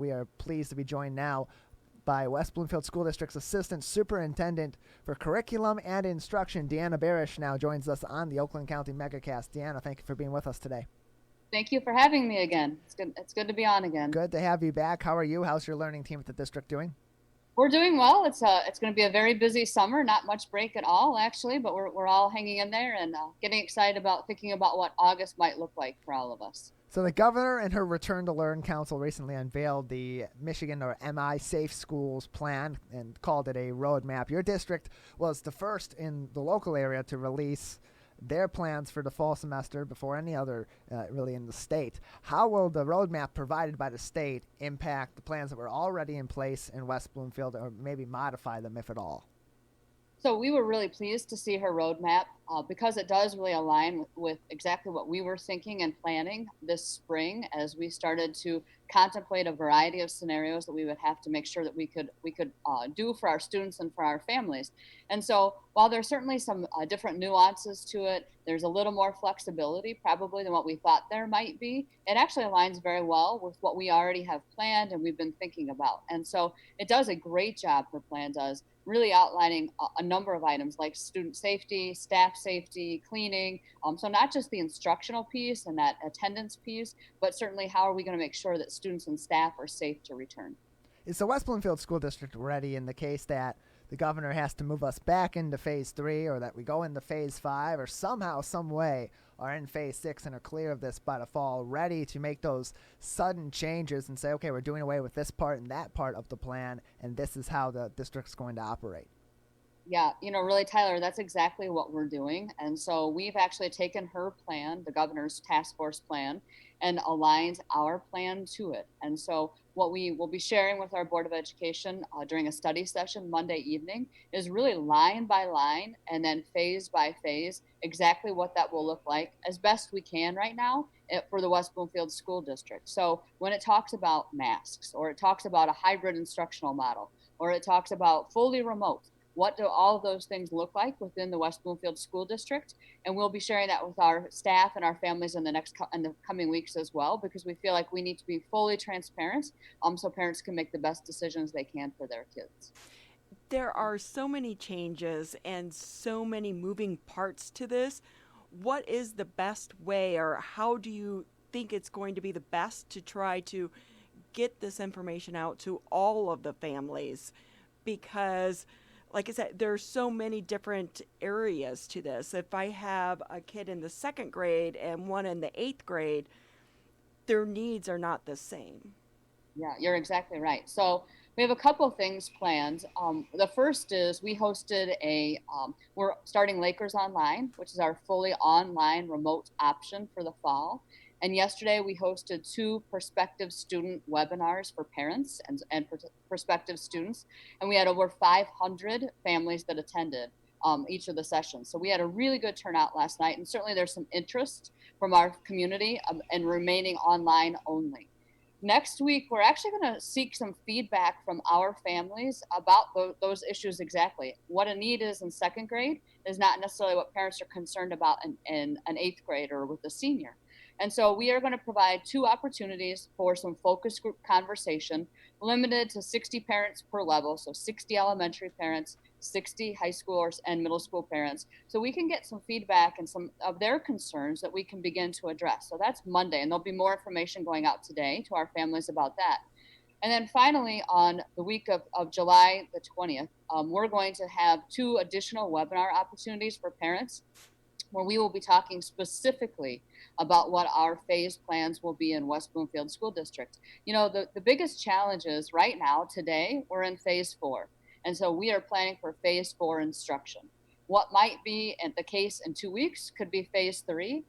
We are pleased to be joined now by West Bloomfield School District's Assistant Superintendent for Curriculum and Instruction, Deanna Barash, now joins us on the Oakland County MegaCast. Deanna, thank you for being with us today. Thank you for having me again. It's good to be on again. Good to have you back. How are you? How's your learning team at the district doing? We're doing well. It's going to be a very busy summer. Not much break at all, actually, but we're all hanging in there and getting excited about thinking about what August might look like for all of us. So the governor and her Return to Learn Council recently unveiled the Michigan or MI Safe Schools plan and called it a roadmap. Your district was the first in the local area to release their plans for the fall semester before any other really in the state. How will the roadmap provided by the state impact the plans that were already in place in West Bloomfield, or maybe modify them if at all? So we were really pleased to see her roadmap because it does really align with exactly what we were thinking and planning this spring as we started to contemplate a variety of scenarios that we would have to make sure that we could do for our students and for our families. And so while there's certainly some different nuances to it, there's a little more flexibility probably than what we thought there might be. It actually aligns very well with what we already have planned and we've been thinking about. And so it does a great job, her plan does, really outlining a number of items like student safety, staff safety, cleaning. So not just the instructional piece and that attendance piece, but certainly how are we going to make sure that students and staff are safe to return. Is the West Bloomfield School District ready in the case that the governor has to move us back into phase 3, or that we go into phase 5, or somehow, some way are in phase 6 and are clear of this by the fall, ready to make those sudden changes and say, okay, we're doing away with this part and that part of the plan, and this is how the district's going to operate? Yeah, really, Tyler, that's exactly what we're doing. And so we've actually taken her plan, the governor's task force plan, and aligned our plan to it. And so what we will be sharing with our Board of Education during a study session Monday evening is really line by line and then phase by phase exactly what that will look like as best we can right now for the West Bloomfield School District. So when it talks about masks, or it talks about a hybrid instructional model, or it talks about fully remote, what do all of those things look like within the West Bloomfield School District? And we'll be sharing that with our staff and our families in the coming weeks as well, because we feel like we need to be fully transparent so parents can make the best decisions they can for their kids. There are so many changes and so many moving parts to this. What is the best way, or how do you think it's going to be the best to try to get this information out to all of the families? Because like I said, there's so many different areas to this. If I have a kid in the 2nd grade and one in the 8th grade, their needs are not the same. Yeah, you're exactly right. So we have a couple of things planned. The first is we hosted we're starting Lakers Online, which is our fully online remote option for the fall. And yesterday we hosted 2 prospective student webinars for parents and prospective students. And we had over 500 families that attended each of the sessions. So we had a really good turnout last night. And certainly there's some interest from our community in remaining online only. Next week, we're actually going to seek some feedback from our families about those issues exactly. What a need is in 2nd grade is not necessarily what parents are concerned about in an 8th grade or with a senior. And so we are going to provide 2 opportunities for some focus group conversation, limited to 60 parents per level, so 60 elementary parents, 60 high schoolers and middle school parents, so we can get some feedback and some of their concerns that we can begin to address. So that's Monday, and there'll be more information going out today to our families about that. And then finally, on the week of July the 20th, we're going to have 2 additional webinar opportunities for parents, where we will be talking specifically about what our phase plans will be in West Bloomfield School District. The biggest challenge is right now, today, we're in phase 4. And so we are planning for phase 4 instruction. What might be the case in 2 weeks could be phase 3.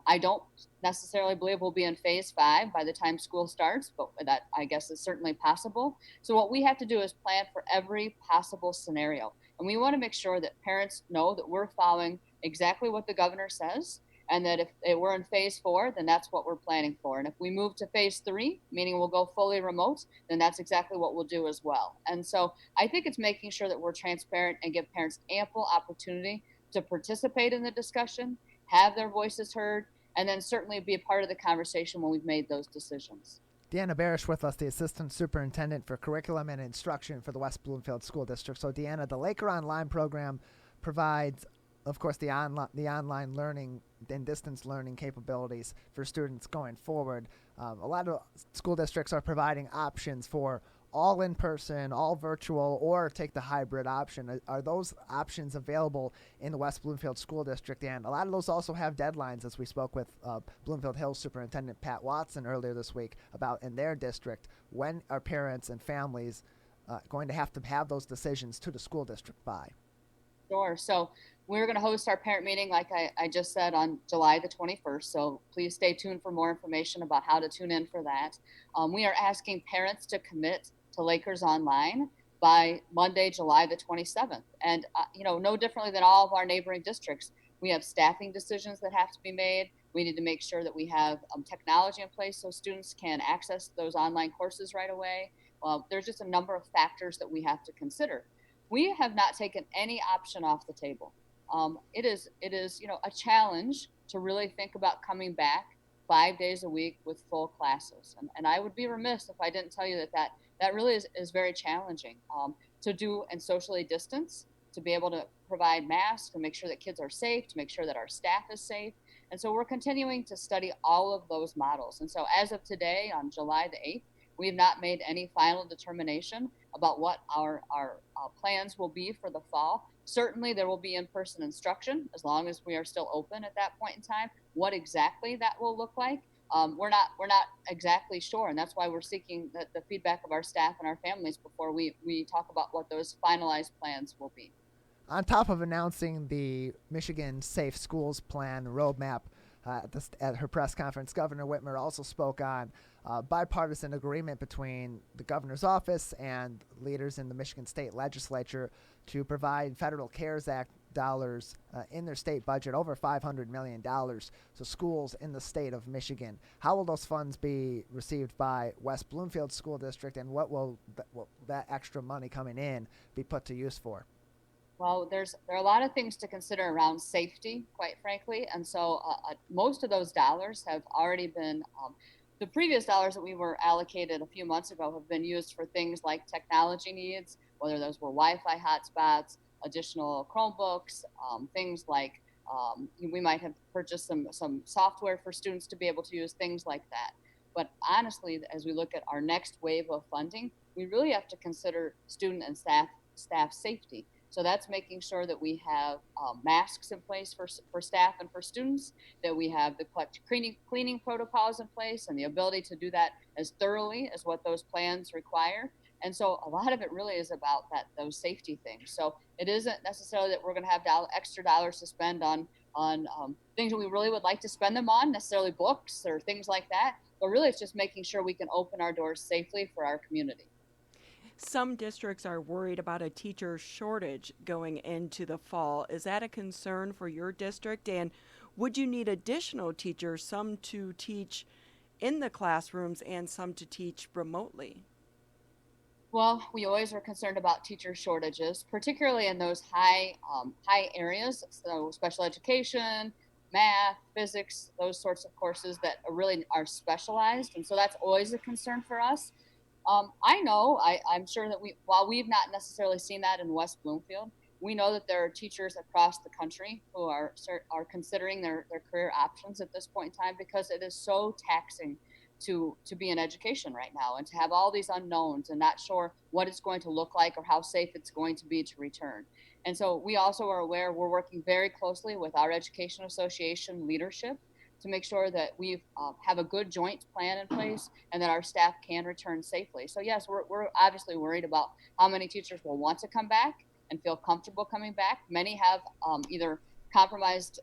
I don't necessarily believe we'll be in phase 5 by the time school starts, but that I guess is certainly possible. So what we have to do is plan for every possible scenario. And we want to make sure that parents know that we're following exactly what the governor says, and that if we're in phase 4, then that's what we're planning for. And if we move to phase 3, meaning we'll go fully remote, then that's exactly what we'll do as well. And so I think it's making sure that we're transparent and give parents ample opportunity to participate in the discussion, have their voices heard, and then certainly be a part of the conversation when we've made those decisions. Deanna Barash with us, the Assistant Superintendent for Curriculum and Instruction for the West Bloomfield School District. So, Deanna, the Laker Online program provides, of course, the online learning and distance learning capabilities for students going forward. A lot of school districts are providing options for all in-person, all virtual, or take the hybrid option. Are those options available in the West Bloomfield School District? And a lot of those also have deadlines, as we spoke with Bloomfield Hills Superintendent Pat Watson earlier this week about in their district. When are parents and families going to have those decisions to the school district by? Sure. So we're going to host our parent meeting, like I just said, on July the 21st. So please stay tuned for more information about how to tune in for that. We are asking parents to commit to Lakers Online by Monday, July the 27th. And, no differently than all of our neighboring districts, we have staffing decisions that have to be made. We need to make sure that we have technology in place so students can access those online courses right away. There's just a number of factors that we have to consider. We have not taken any option off the table. It is, a challenge to really think about coming back 5 days a week with full classes. And I would be remiss if I didn't tell you that really is very challenging to do and socially distance, to be able to provide masks, to make sure that kids are safe, to make sure that our staff is safe. And so we're continuing to study all of those models. And so as of today, on July the 8th, we have not made any final determination about what our plans will be for the fall. Certainly there will be in-person instruction as long as we are still open at that point in time. What exactly that will look like, we're not exactly sure, and that's why we're seeking the feedback of our staff and our families before we talk about what those finalized plans will be. On top of announcing the Michigan Safe Schools Plan roadmap at her press conference, Governor Whitmer also spoke on bipartisan agreement between the governor's office and leaders in the Michigan State Legislature to provide federal CARES Act dollars in their state budget, over $500 million, to schools in the state of Michigan. How will those funds be received by West Bloomfield School District, and what will that extra money coming in be put to use for? Well, there are a lot of things to consider around safety, quite frankly, and so most of those dollars have already been, the previous dollars that we were allocated a few months ago have been used for things like technology needs, whether those were Wi-Fi hotspots, additional Chromebooks, things like we might have purchased some software for students to be able to use, things like that. But honestly, as we look at our next wave of funding, we really have to consider student and staff safety. So that's making sure that we have masks in place for staff and for students, that we have the cleaning protocols in place and the ability to do that as thoroughly as what those plans require. And so a lot of it really is about those safety things. So it isn't necessarily that we're going to have extra dollars to spend on things that we really would like to spend them on, necessarily books or things like that. But really it's just making sure we can open our doors safely for our community. Some districts are worried about a teacher shortage going into the fall. Is that a concern for your district? And would you need additional teachers, some to teach in the classrooms and some to teach remotely? Well, we always are concerned about teacher shortages, particularly in those high areas, so special education, math, physics, those sorts of courses that really are specialized. And so that's always a concern for us. I'm sure that while we've not necessarily seen that in West Bloomfield, we know that there are teachers across the country who are considering their career options at this point in time, because it is so taxing to be in education right now and to have all these unknowns and not sure what it's going to look like or how safe it's going to be to return. And so we also are aware, we're working very closely with our Education Association leadership to make sure that we have a good joint plan in place and that our staff can return safely. So yes, we're obviously worried about how many teachers will want to come back and feel comfortable coming back. Many have either compromised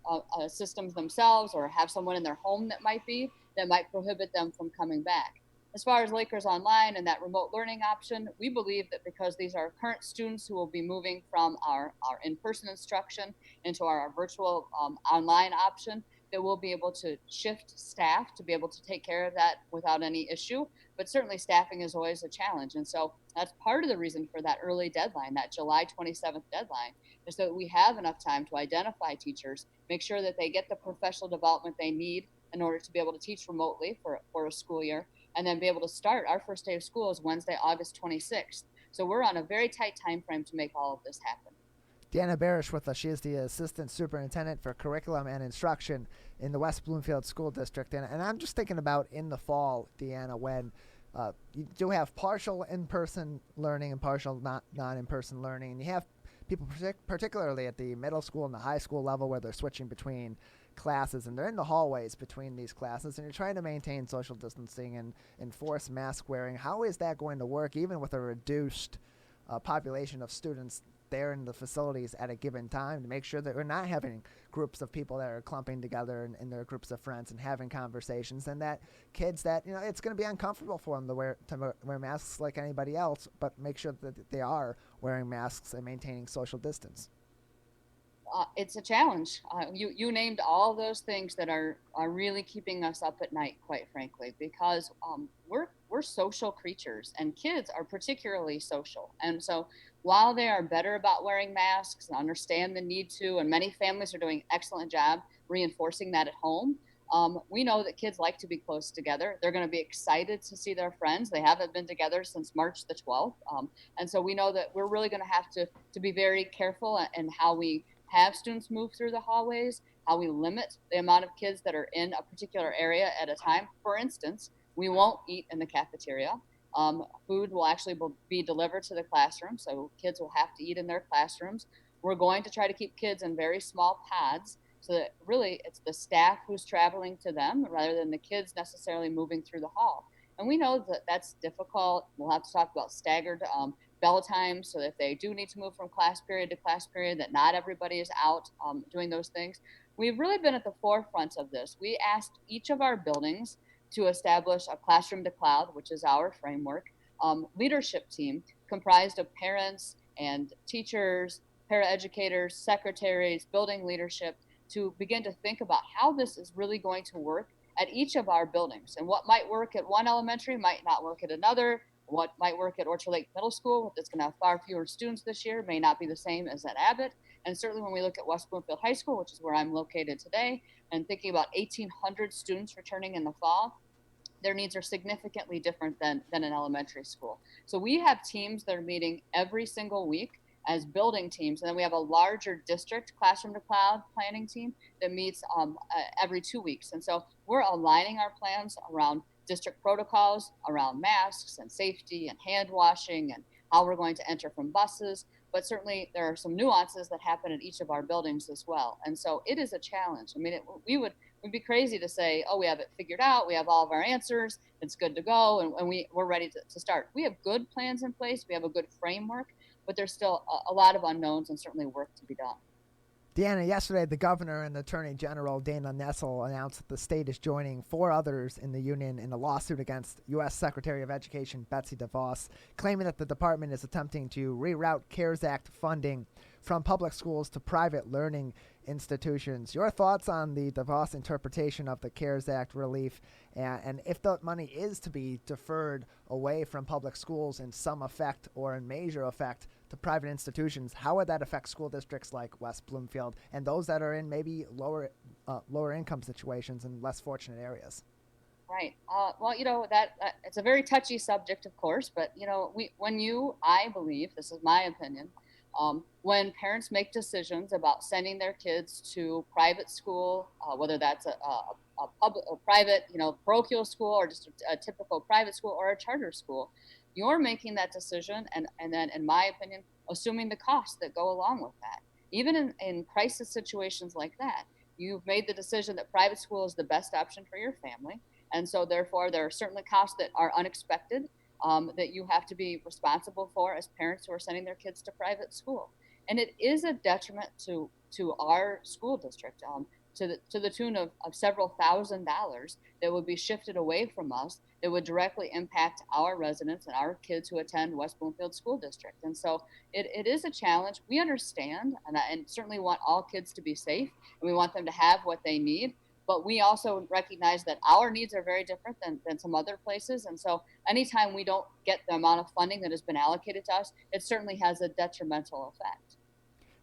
systems themselves or have someone in their home that might prohibit them from coming back. As far as Lakers Online and that remote learning option, we believe that because these are current students who will be moving from our in-person instruction into our virtual online option, that we'll be able to shift staff to be able to take care of that without any issue. But certainly staffing is always a challenge. And so that's part of the reason for that early deadline, that July 27th deadline, is so that we have enough time to identify teachers, make sure that they get the professional development they need in order to be able to teach remotely for a school year, and then be able to start. Our first day of school is Wednesday, August 26th. So we're on a very tight time frame to make all of this happen. Deanna Barash with us. She is the Assistant Superintendent for Curriculum and Instruction in the West Bloomfield School District. And I'm just thinking about in the fall, Deanna, when you do have partial in-person learning and partial non-in-person learning, and you have people particularly at the middle school and the high school level where they're switching between classes and they're in the hallways between these classes, and you're trying to maintain social distancing and enforce mask wearing. How is that going to work even with a reduced population of students there in the facilities at a given time to make sure that we're not having groups of people that are clumping together in their groups of friends and having conversations, and that kids that, it's going to be uncomfortable for them to wear masks like anybody else, but make sure that they are wearing masks and maintaining social distance? It's a challenge. You named all those things that are really keeping us up at night, quite frankly, because we're social creatures, and kids are particularly social. And so while they are better about wearing masks and understand the need to, and many families are doing an excellent job reinforcing that at home, we know that kids like to be close together. They're going to be excited to see their friends. They haven't been together since March the 12th. And so we know that we're really going to have to be very careful in how we have students move through the hallways, how we limit the amount of kids that are in a particular area at a time. For instance, we won't eat in the cafeteria. Food will actually be delivered to the classroom, so kids will have to eat in their classrooms. We're going to try to keep kids in very small pods so that really it's the staff who's traveling to them rather than the kids necessarily moving through the hall. And we know that that's difficult. We'll have to talk about staggered bell times, so that if they do need to move from class period to class period, that not everybody is out doing those things. We've really been at the forefront of this. We asked each of our buildings to establish a classroom to cloud, which is our framework, leadership team comprised of parents and teachers, paraeducators, secretaries, building leadership, to begin to think about how this is really going to work at each of our buildings. And what might work at one elementary might not work at another. What might work at Orchard Lake Middle School, that's going to have far fewer students this year, may not be the same as at Abbott. And certainly when we look at West Bloomfield High School, which is where I'm located today, and thinking about 1,800 students returning in the fall, their needs are significantly different than an elementary school. So we have teams that are meeting every single week as building teams, and then we have a larger district classroom to cloud planning team that meets every 2 weeks. And so we're aligning our plans around district protocols, around masks and safety and hand washing and how we're going to enter from buses. But certainly there are some nuances that happen at each of our buildings as well. And so it is a challenge. I mean, we'd be crazy to say, oh, we have it figured out, we have all of our answers, it's good to go, and we're ready to start. We have good plans in place, we have a good framework, but there's still a lot of unknowns and certainly work to be done. Deanna, yesterday the governor and Attorney General Dana Nessel announced that the state is joining 4 others in the union in a lawsuit against U.S. Secretary of Education Betsy DeVos, claiming that the department is attempting to reroute CARES Act funding from public schools to private learning institutions. Your thoughts on the DeVos interpretation of the CARES Act relief, and if the money is to be deferred away from public schools in some effect or in major effect to private institutions, how would that affect school districts like West Bloomfield and those that are in maybe lower income situations and less fortunate areas? Right. Well, that it's a very touchy subject, of course, but I believe, this is my opinion, when parents make decisions about sending their kids to private school, whether that's a private, parochial school or just a typical private school or a charter school, you're making that decision and then, in my opinion, assuming the costs that go along with that. Even in crisis situations like that, you've made the decision that private school is the best option for your family. And so therefore, there are certainly costs that are unexpected that you have to be responsible for as parents who are sending their kids to private school. And it is a detriment to our school district, to the tune of several $1,000s that would be shifted away from us, that would directly impact our residents and our kids who attend West Bloomfield School District. And so it is a challenge. We understand and certainly want all kids to be safe, and we want them to have what they need. But we also recognize that our needs are very different than some other places. And so anytime we don't get the amount of funding that has been allocated to us, it certainly has a detrimental effect.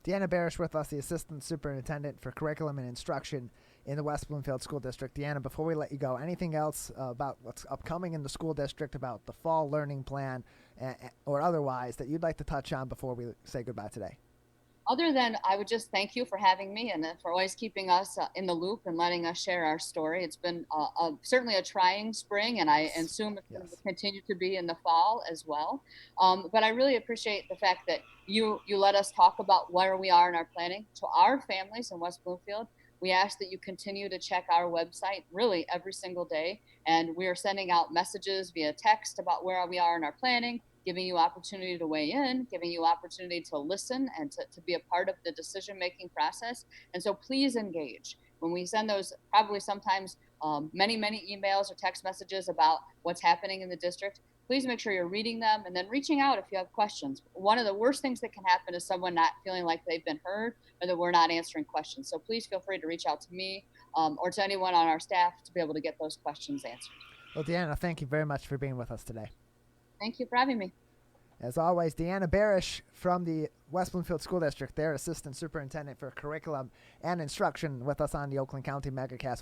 Deanna Barash with us, the Assistant Superintendent for Curriculum and Instruction in the West Bloomfield School District. Deanna, before we let you go, anything else about what's upcoming in the school district, about the fall learning plan or otherwise that you'd like to touch on before we say goodbye today? Other than, I would just thank you for having me and for always keeping us in the loop and letting us share our story. It's been certainly a trying spring, and I assume it's going to continue to be in the fall as well. But I really appreciate the fact that you let us talk about where we are in our planning. To our families in West Bloomfield, we ask that you continue to check our website really every single day. And we are sending out messages via text about where we are in our planning, giving you opportunity to weigh in, giving you opportunity to listen and to be a part of the decision-making process. And so please engage. When we send those probably sometimes many emails or text messages about what's happening in the district, please make sure you're reading them and then reaching out if you have questions. One of the worst things that can happen is someone not feeling like they've been heard or that we're not answering questions. So please feel free to reach out to me or to anyone on our staff to be able to get those questions answered. Well, Deanna, thank you very much for being with us today. Thank you for having me. As always, Deanna Barash from the West Bloomfield School District, their Assistant Superintendent for Curriculum and Instruction, with us on the Oakland County MegaCast.